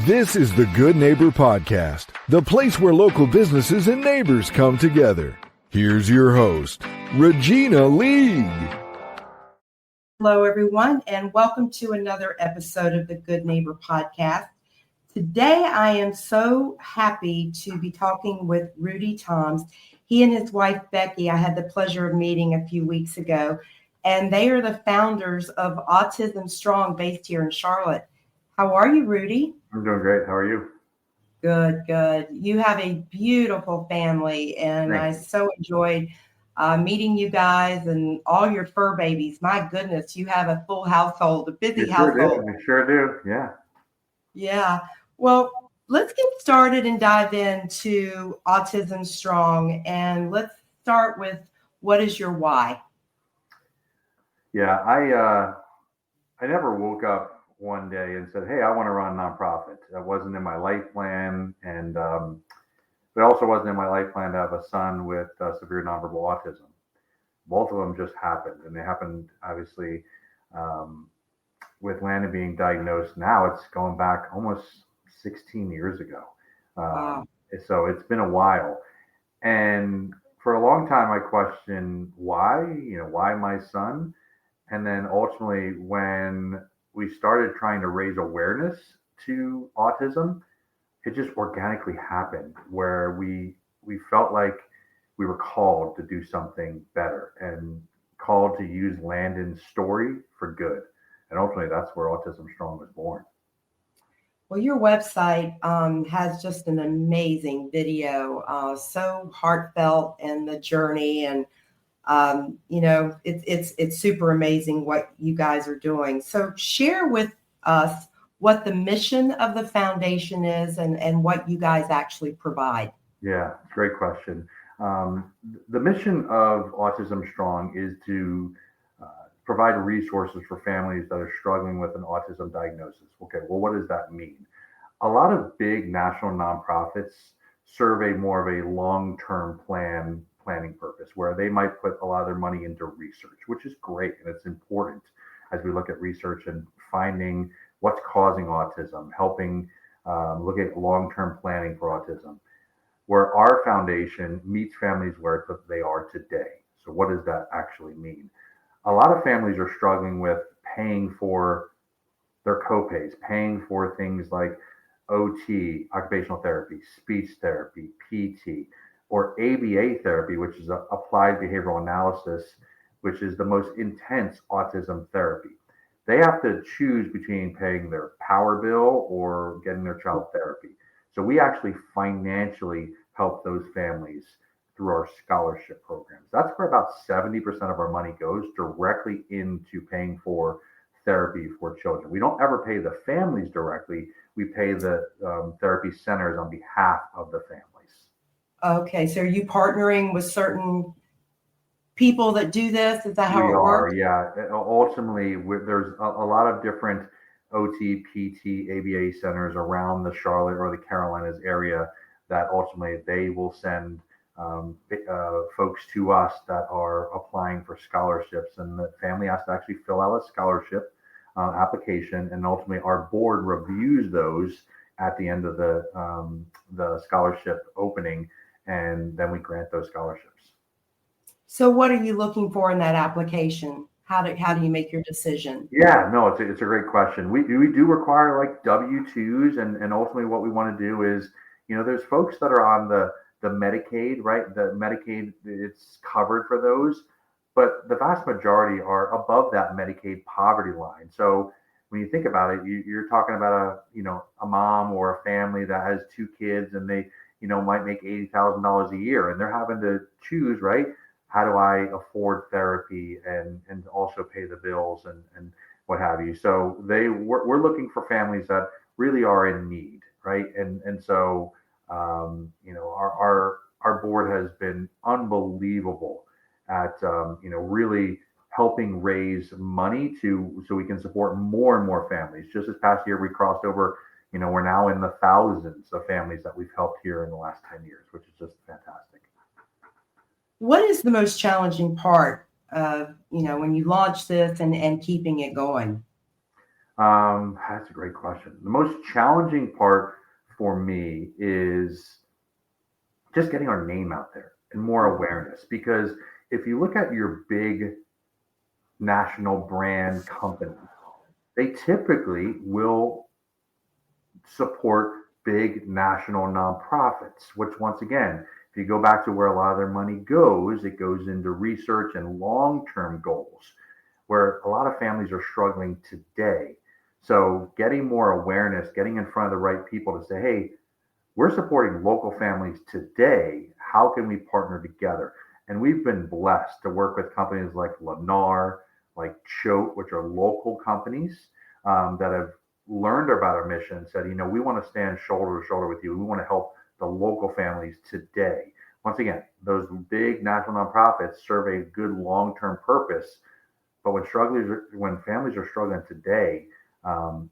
This is the Good Neighbor Podcast, the place where local businesses and neighbors come together. Here's your host, Regina League. Hello, everyone, and welcome to another episode of the Good Neighbor Podcast. Today, I am so happy to be talking with Rudy Thoms. He and his wife, Becky, I had the pleasure of meeting a few weeks ago, and they are the founders of Autism Strong, based here in Charlotte. How are you, Rudy? I'm doing great. How are you? Good, good. You have a beautiful family, and I so enjoyed meeting you guys and all your fur babies. My goodness, you have a full household, a busy household. We sure do. Yeah. Yeah. Well, let's get started and dive into Autism Strong. And let's start with, what is your why? Yeah, I never woke up one day and said, hey, I want to run a nonprofit. That wasn't in my life plan. And it also wasn't in my life plan to have a son with severe nonverbal autism. Both of them just happened. And they happened, obviously, with Landon being diagnosed. Now it's going back almost 16 years ago. Wow. So it's been a while. And for a long time, I questioned why my son? And then ultimately, when we started trying to raise awareness to autism, it just organically happened where we felt like we were called to do something better and called to use Landon's story for good. And ultimately, that's where Autism Strong was born. Well, your website has just an amazing video, so heartfelt, and the journey, and it's super amazing what you guys are doing. So share with us what the mission of the foundation is and what you guys actually provide. Yeah, great question. The mission of Autism Strong is to provide resources for families that are struggling with an autism diagnosis. Okay, well, what does that mean? A lot of big national nonprofits serve more of a long-term planning purpose, where they might put a lot of their money into research, which is great, and it's important as we look at research and finding what's causing autism, helping look at long-term planning for autism, where our foundation meets families where they are today. So what does that actually mean? A lot of families are struggling with paying for their copays, paying for things like OT, occupational therapy, speech therapy, PT, or ABA therapy, which is applied behavioral analysis, which is the most intense autism therapy. They have to choose between paying their power bill or getting their child therapy. So we actually financially help those families through our scholarship programs. That's where about 70% of our money goes directly into paying for therapy for children. We don't ever pay the families directly. We pay the therapy centers on behalf of the families. Okay, so are you partnering with certain people that do this? Is that how it works? Yeah. Ultimately, there's a lot of different OT, PT, ABA centers around the Charlotte or the Carolinas area that ultimately they will send folks to us that are applying for scholarships, and the family has to actually fill out a scholarship application, and ultimately our board reviews those at the end of the scholarship opening, and then we grant those scholarships. So what are you looking for in that application? How do you make your decision? Yeah, no, it's a great question. We do require like W-2s, and ultimately what we want to do is, there's folks that are on the Medicaid, right? The Medicaid, it's covered for those, but the vast majority are above that Medicaid poverty line. So when you think about it, you're talking about a mom or a family that has two kids, and they might make $80,000 a year, and they're having to choose, right? How do I afford therapy and also pay the bills and what have you? So we're looking for families that really are in need, right? And so our board has been unbelievable at really helping raise money so we can support more and more families. Just this past year, we crossed over. We're now in the thousands of families that we've helped here in the last 10 years, which is just fantastic. What is the most challenging part of, when you launch this and keeping it going? That's a great question. The most challenging part for me is just getting our name out there and more awareness. Because if you look at your big national brand companies, they typically will support big national nonprofits, which once again, if you go back to where a lot of their money goes, it goes into research and long-term goals, where a lot of families are struggling today. So getting more awareness, getting in front of the right people to say, hey, we're supporting local families today. How can we partner together? And we've been blessed to work with companies like Lennar, like Choate, which are local companies that have learned about our mission and said, we want to stand shoulder to shoulder with you. We want to help the local families today. Once again, those big national nonprofits serve a good long-term purpose, but when families are struggling today,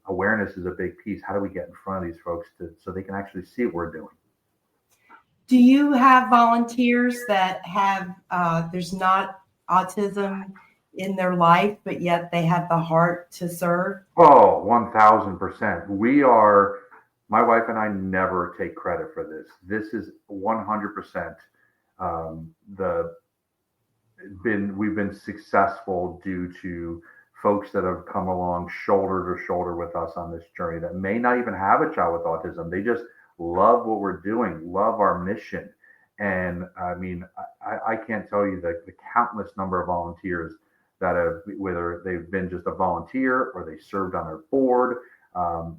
awareness is a big piece. How do we get in front of these folks so they can actually see what we're doing? Do you have volunteers that have, there's not autism in their life, but yet they have the heart to serve? Oh, 1000%. My wife and I never take credit for this. This is 100% we've been successful due to folks that have come along shoulder to shoulder with us on this journey that may not even have a child with autism. They just love what we're doing, love our mission. And I mean, I can't tell you the countless number of volunteers that have, whether they've been just a volunteer or they served on our board,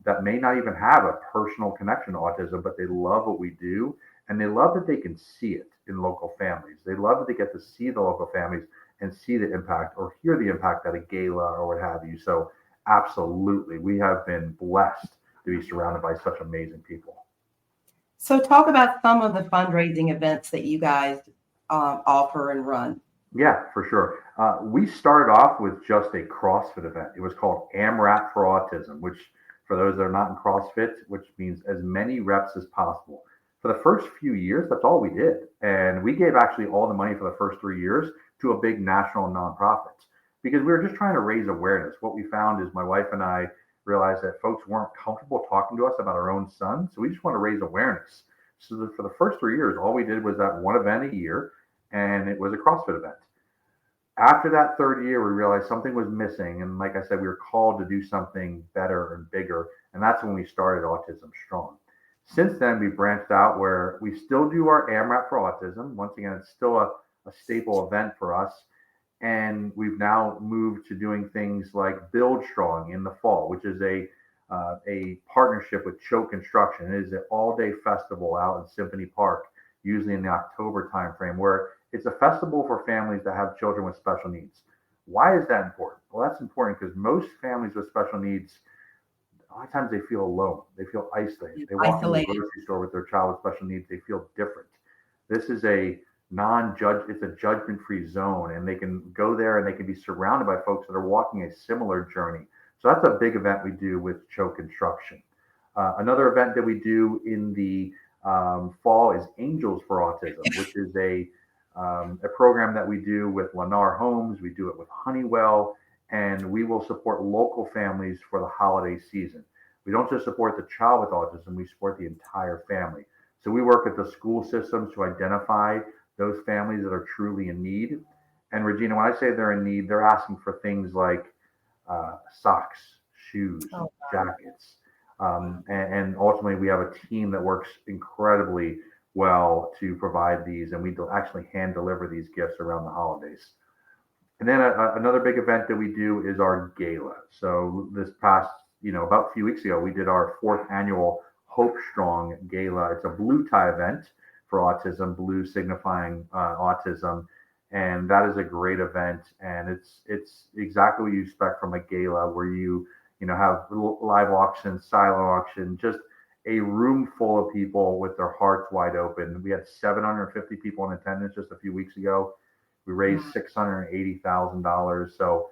that may not even have a personal connection to autism, but they love what we do. And they love that they can see it in local families. They love that they get to see the local families and see the impact or hear the impact at a gala or what have you. So absolutely, we have been blessed to be surrounded by such amazing people. So talk about some of the fundraising events that you guys offer and run. Yeah, for sure. We started off with just a CrossFit event. It was called AMRAP for Autism, which for those that are not in CrossFit, which means as many reps as possible. For the first few years, that's all we did. And we gave actually all the money for the first 3 years to a big national nonprofit because we were just trying to raise awareness. What we found is my wife and I realized that folks weren't comfortable talking to us about our own son. So we just want to raise awareness. So for the first 3 years, all we did was that one event a year, and it was a CrossFit event. After that third year, we realized something was missing. And like I said, we were called to do something better and bigger. And that's when we started Autism Strong. Since then, we branched out where we still do our AMRAP for Autism. Once again, it's still a staple event for us. And we've now moved to doing things like Build Strong in the fall, which is a partnership with Choate Construction. It is an all-day festival out in Symphony Park, usually in the October timeframe, where it's a festival for families that have children with special needs. Why is that important? Well, that's important because most families with special needs, a lot of times they feel alone. They feel isolated. They walk into the grocery store with their child with special needs. They feel different. This is a it's a judgment-free zone, and they can go there and they can be surrounded by folks that are walking a similar journey. So that's a big event we do with Choate Construction. Another event that we do in the fall is Angels for Autism, which is a program that we do with Lennar Homes. We do it with Honeywell, and we will support local families for the holiday season. We don't just support the child with autism, we support the entire family. So we work with the school systems to identify those families that are truly in need. And Regina, when I say they're in need, they're asking for things like socks, shoes, jackets. And ultimately, we have a team that works incredibly well to provide these, and we actually hand deliver these gifts around the holidays. And then another big event that we do is our gala. So this past, about a few weeks ago, we did our 4th annual Hope Strong Gala. It's a blue tie event for autism, blue signifying autism. And that is a great event. And it's exactly what you expect from a gala where you have live auction, silent auction, just a room full of people with their hearts wide open. We had 750 people in attendance just a few weeks ago. We raised $680,000. So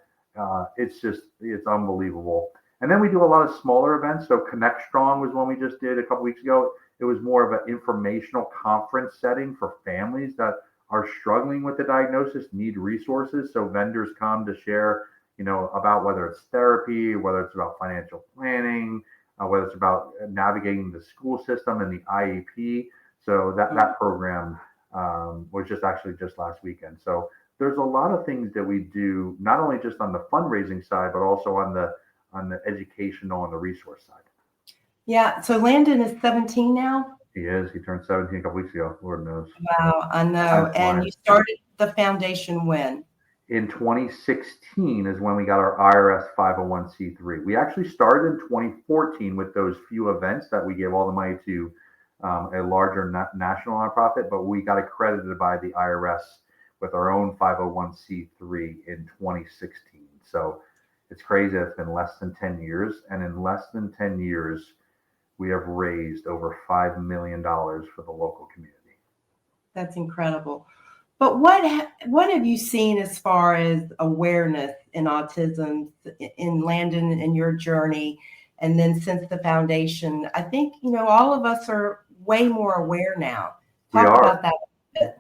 it's unbelievable. And then we do a lot of smaller events. So Connect Strong was one we just did a couple weeks ago. It was more of an informational conference setting for families that are struggling with the diagnosis, need resources. So vendors come to share, about whether it's therapy, whether it's about financial planning, whether it's about navigating the school system and the IEP. So that program was just last weekend. So there's a lot of things that we do, not only just on the fundraising side, but also on the educational and the resource side. Yeah. So Landon is 17 now. He is. He turned 17 a couple weeks ago. Lord knows. Wow, I know. And you started the foundation when? In 2016 is when we got our IRS 501c3. We actually started in 2014 with those few events that we gave all the money to a larger national nonprofit, but we got accredited by the IRS with our own 501c3 in 2016. So it's crazy. It's been less than 10 years. And in less than 10 years, we have raised over $5 million for the local community. That's incredible. But what have you seen as far as awareness in autism in Landon and your journey? And then since the foundation, I think, all of us are way more aware now. Talk about that a bit.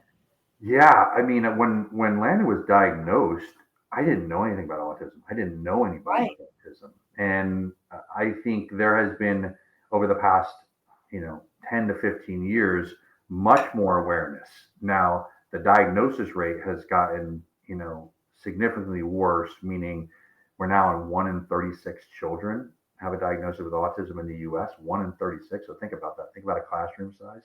Yeah. I mean, when Landon was diagnosed, I didn't know anything about autism. I didn't know anybody with autism. And I think there has been, over the past, 10 to 15 years, much more awareness. Now, the diagnosis rate has gotten, significantly worse, meaning we're now on 1 in 36 children have a diagnosis with autism in the U.S., 1 in 36. So think about that. Think about a classroom size.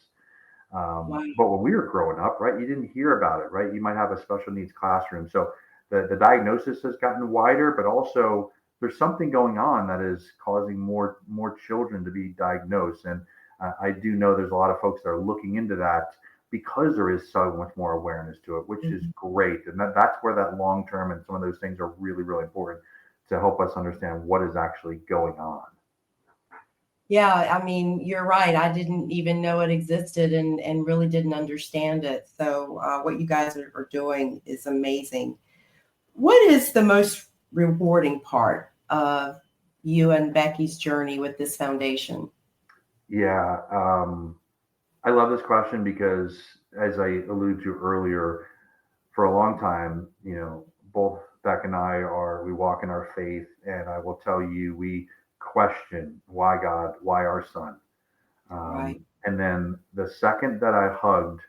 Wow. But when we were growing up, right, you didn't hear about it, right? You might have a special needs classroom. So the diagnosis has gotten wider, but also there's something going on that is causing more children to be diagnosed. And I do know there's a lot of folks that are looking into that because there is so much more awareness to it, which is great. And that's where that long term and some of those things are really, really important to help us understand what is actually going on. Yeah, I mean, you're right. I didn't even know it existed and really didn't understand it. So what you guys are doing is amazing. What is the most rewarding part of you and Becky's journey with this foundation? Yeah, I love this question because, as I alluded to earlier, for a long time, both Beck and we walk in our faith, and I will tell you, we question why God, why our son. Right. And then the second that I hugged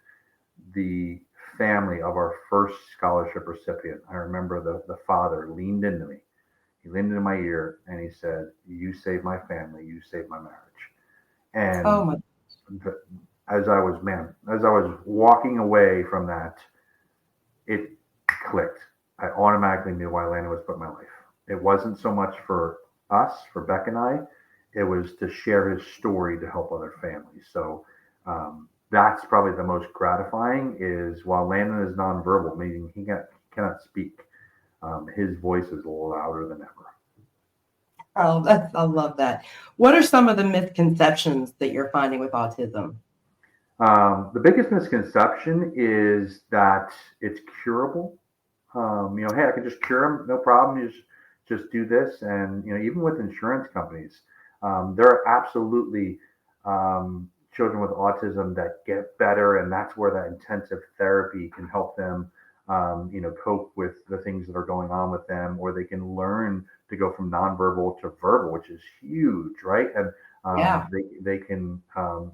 the family of our first scholarship recipient, I remember the father leaned into me. He leaned into my ear and he said, "You saved my family. You saved my marriage." And Oh my. as I was walking away from that, it clicked. I automatically knew why Landon was put in my life. It wasn't so much for us, for Beck and I. It was to share his story to help other families. So that's probably the most gratifying. Is while Landon is nonverbal, meaning he cannot speak, his voice is louder than ever. Oh, I love that. What are some of the misconceptions that you're finding with autism? The biggest misconception is that it's curable. Hey, I can just cure them, no problem. You just do this, and even with insurance companies, there are absolutely children with autism that get better, and that's where that intensive therapy can help them, cope with the things that are going on with them, or they can learn to go from nonverbal to verbal, which is huge, right? And they can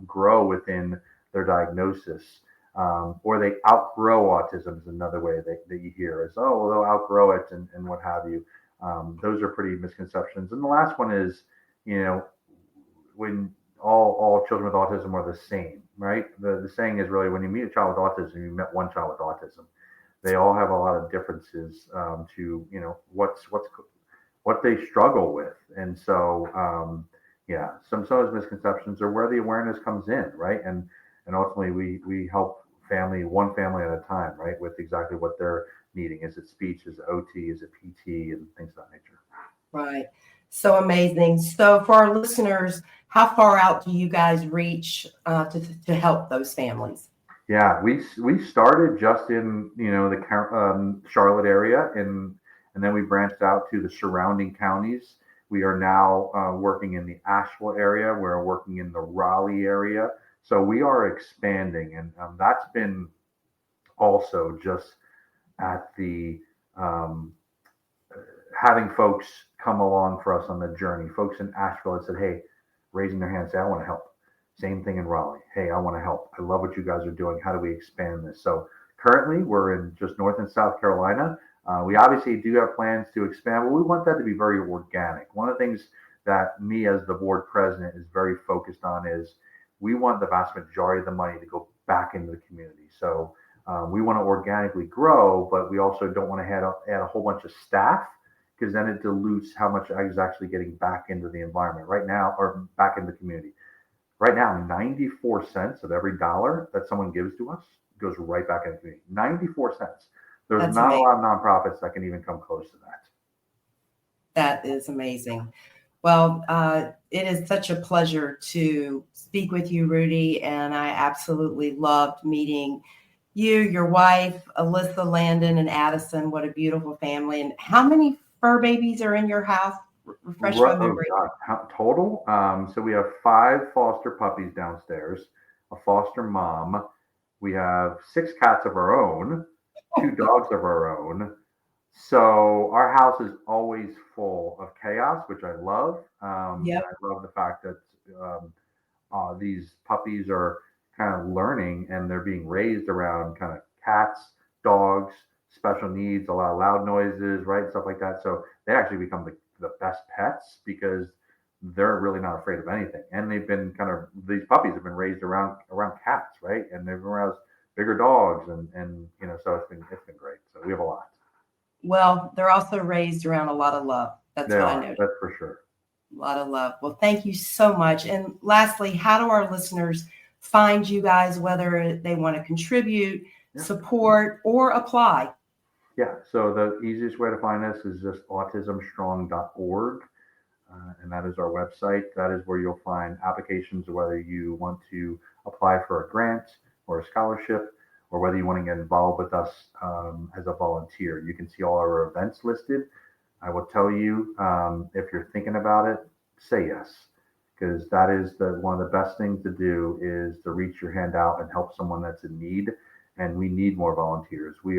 grow within their diagnosis, or they outgrow autism is another way that you hear is, oh, well, they'll outgrow it and what have you. Those are pretty misconceptions. And the last one is, when all children with autism are the same, right? The saying is really, when you meet a child with autism, you met one child with autism. They all have a lot of differences to, what they struggle with. And so, some of those misconceptions are where the awareness comes in, right? And ultimately we help one family at a time, right? With exactly what they're needing. Is it speech? Is it OT? Is it PT? And things of that nature. Right. So amazing. So for our listeners, how far out do you guys reach to help those families? Yeah, we started just in, the Charlotte area, and then we branched out to the surrounding counties. We are now working in the Asheville area. We're working in the Raleigh area. So we are expanding, and that's been also just at the having folks come along for us on the journey. Folks in Asheville that said, hey, raising their hand, say, I want to help. Same thing in Raleigh. Hey, I want to help. I love what you guys are doing. How do we expand this? So currently we're in just North and South Carolina. We obviously do have plans to expand, but we want that to be very organic. One of the things that me as the board president is very focused on is we want the vast majority of the money to go back into the community. So we want to organically grow, but we also don't want to add a whole bunch of staff, because then it dilutes how much is actually getting back into the environment right now, or back in the community. Right now, 94 cents of every dollar that someone gives to us goes right back into the community. 94 cents. There's That's not amazing. a lot of nonprofits that can even come close to that. That is amazing. Well, it is such a pleasure to speak with you, Rudy, and I absolutely loved meeting you, your wife, Alyssa, Landon, and Addison. What a beautiful family. And how many fur babies are in your house? Refresh my memory. Oh God. Total. So we have 5 foster puppies downstairs, a foster mom. We have 6 cats of our own, 2 dogs of our own. So our house is always full of chaos, which I love. Yep. I love the fact that these puppies are kind of learning, and they're being raised around kind of cats, dogs, special needs, a lot of loud noises, right? Stuff like that. So they actually become the best pets because they're really not afraid of anything. And they've been these puppies have been raised around cats, right? And they've been around bigger dogs, and so it's been great. So we have a lot. Well, they're also raised around a lot of love. That's what I noticed. That's for sure. A lot of love. Well, thank you so much. And lastly, how do our listeners find you guys, whether they want to contribute, support, or apply? Yeah. So the easiest way to find us is just autismstrong.org. And that is our website. That is where you'll find applications, whether you want to apply for a grant or a scholarship, or whether you want to get involved with us as a volunteer. You can see all our events listed. I will tell you, if you're thinking about it, say yes, because that is one of the best things to do, is to reach your hand out and help someone that's in need. And we need more volunteers. We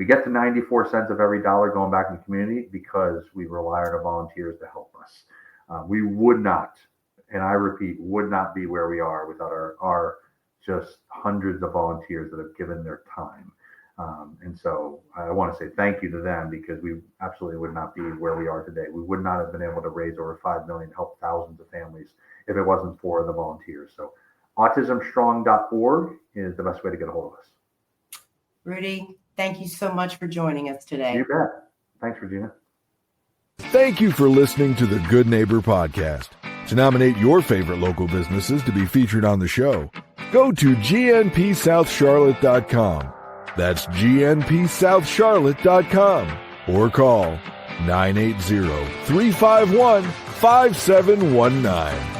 get to 94 cents of every dollar going back in the community because we rely on our volunteers to help us. We would not, and I repeat, would not be where we are without our just hundreds of volunteers that have given their time. And so I want to say thank you to them, because we absolutely would not be where we are today. We would not have been able to raise over $5 million to help thousands of families if it wasn't for the volunteers. So autismstrong.org is the best way to get a hold of us. Rudy, thank you so much for joining us today. You bet. Thanks, Regina. Thank you for listening to the Good Neighbor Podcast. To nominate your favorite local businesses to be featured on the show, go to gnpsouthcharlotte.com. That's gnpsouthcharlotte.com, or call 980-351-5719.